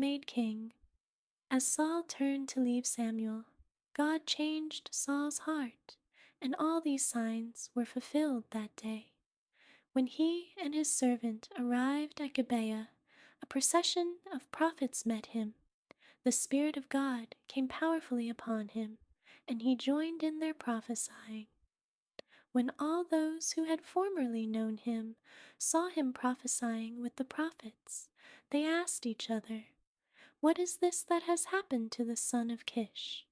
made king. As Saul turned to leave Samuel, God changed Saul's heart, and all these signs were fulfilled that day. When he and his servant arrived at Gibeah, a procession of prophets met him. The Spirit of God came powerfully upon him, and he joined in their prophesying. When all those who had formerly known him saw him prophesying with the prophets, they asked each other, "What is this that has happened to the son of Kish?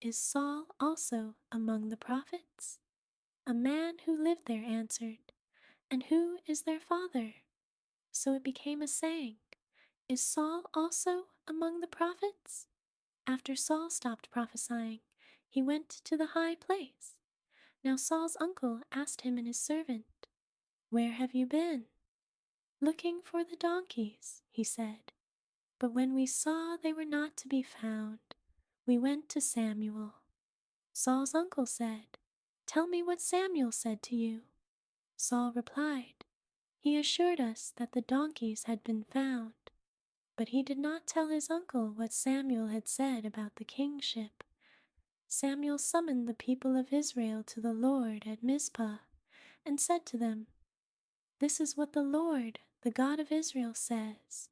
Is Saul also among the prophets?" A man who lived there answered, "And who is their father?" So it became a saying, "Is Saul also among the prophets?" After Saul stopped prophesying, he went to the high place. Now Saul's uncle asked him and his servant, "Where have you been?" "Looking for the donkeys," he said. "But when we saw they were not to be found, we went to Samuel." Saul's uncle said, "Tell me what Samuel said to you." Saul replied, "He assured us that the donkeys had been found." But he did not tell his uncle what Samuel had said about the kingship. Samuel summoned the people of Israel to the Lord at Mizpah and said to them, "This is what the Lord, the God of Israel, says.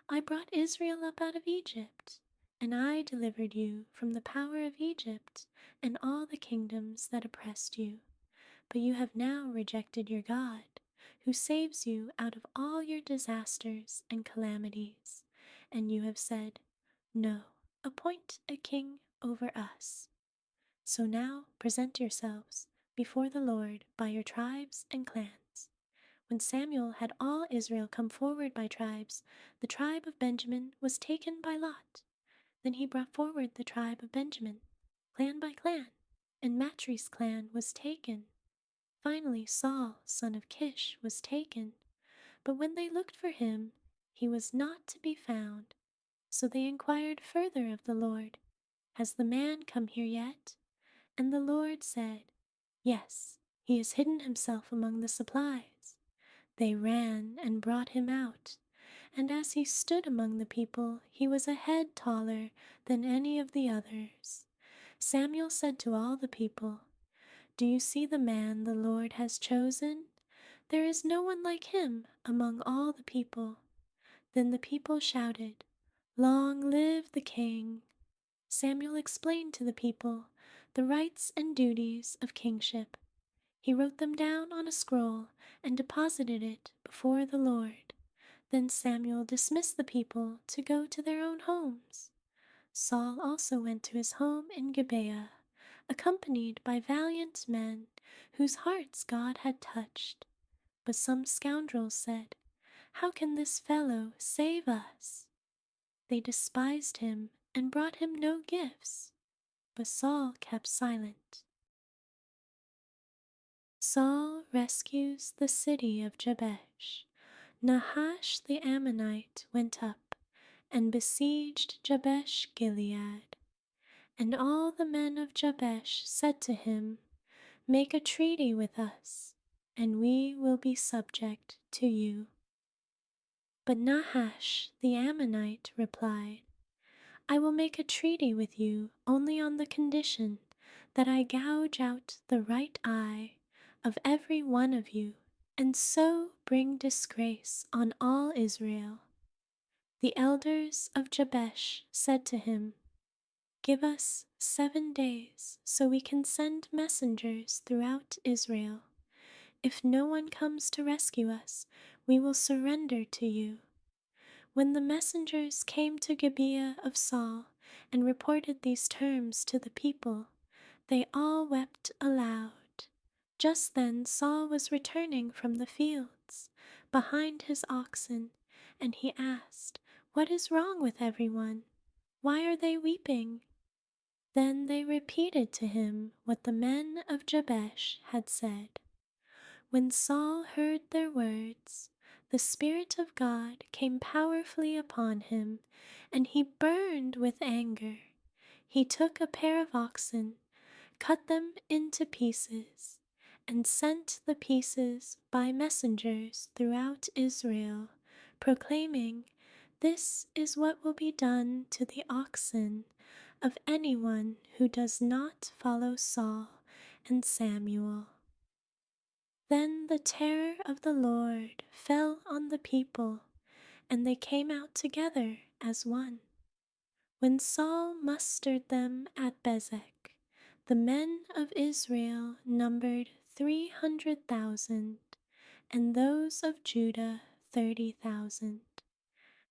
I brought Israel up out of Egypt, and I delivered you from the power of Egypt and all the kingdoms that oppressed you. But you have now rejected your God, who saves you out of all your disasters and calamities, and you have said, 'No, appoint a king over us.' So now present yourselves before the Lord by your tribes and clans." When Samuel had all Israel come forward by tribes, the tribe of Benjamin was taken by lot. Then he brought forward the tribe of Benjamin, clan by clan, and Matri's clan was taken. Finally Saul, son of Kish, was taken. But when they looked for him, he was not to be found. So they inquired further of the Lord, "Has the man come here yet?" And the Lord said, "Yes, he has hidden himself among the supplies." They ran and brought him out, and as he stood among the people, he was a head taller than any of the others. Samuel said to all the people, "Do you see the man the Lord has chosen? There is no one like him among all the people." Then the people shouted, "Long live the king!" Samuel explained to the people the rights and duties of kingship. He wrote them down on a scroll and deposited it before the Lord. Then Samuel dismissed the people to go to their own homes. Saul also went to his home in Gibeah, accompanied by valiant men whose hearts God had touched. But some scoundrels said, "How can this fellow save us?" They despised him and brought him no gifts. But Saul kept silent. Saul rescues the city of Jabesh. Nahash the Ammonite went up and besieged Jabesh Gilead. And all the men of Jabesh said to him, "Make a treaty with us, and we will be subject to you." But Nahash the Ammonite replied, "I will make a treaty with you only on the condition that I gouge out the right eye of every one of you, and so bring disgrace on all Israel." The elders of Jabesh said to him, "Give us 7 days so we can send messengers throughout Israel. If no one comes to rescue us, we will surrender to you." When the messengers came to Gibeah of Saul and reported these terms to the people, they all wept aloud. Just then Saul was returning from the fields, behind his oxen, and he asked, "What is wrong with everyone? Why are they weeping?" Then they repeated to him what the men of Jabesh had said. When Saul heard their words, the Spirit of God came powerfully upon him, and he burned with anger. He took a pair of oxen, cut them into pieces, and sent the pieces by messengers throughout Israel, proclaiming, This is what will be done to the oxen of anyone who does not follow Saul and Samuel." Then the terror of the Lord fell on the people, and they came out together as one. When Saul mustered them at Bezek, the men of Israel numbered 300,000, and those of Judah 30,000.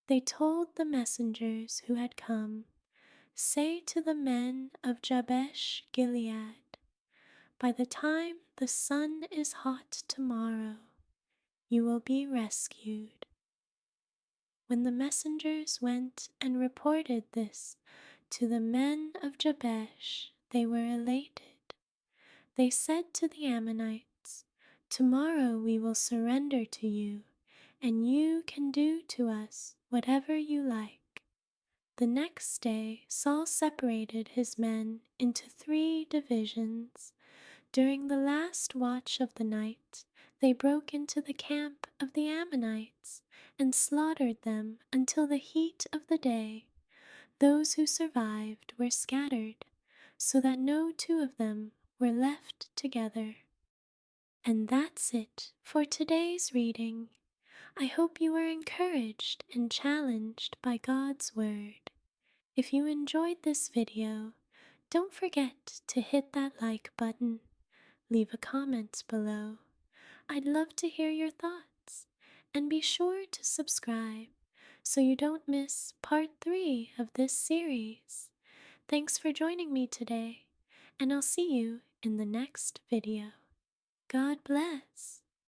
They told the messengers who had come, "Say to the men of Jabesh Gilead, by the time the sun is hot tomorrow, you will be rescued." When the messengers went and reported this to the men of Jabesh, they were elated. They said to the Ammonites, "Tomorrow we will surrender to you, and you can do to us whatever you like." The next day Saul separated his men into 3 divisions. During the last watch of the night, they broke into the camp of the Ammonites and slaughtered them until the heat of the day. Those who survived were scattered, so that no 2 of them were left together. And that's it for today's reading. I hope you were encouraged and challenged by God's Word. If you enjoyed this video, don't forget to hit that like button. Leave a comment below. I'd love to hear your thoughts. And be sure to subscribe so you don't miss part 3 of this series. Thanks for joining me today, and I'll see you in the next video. God bless.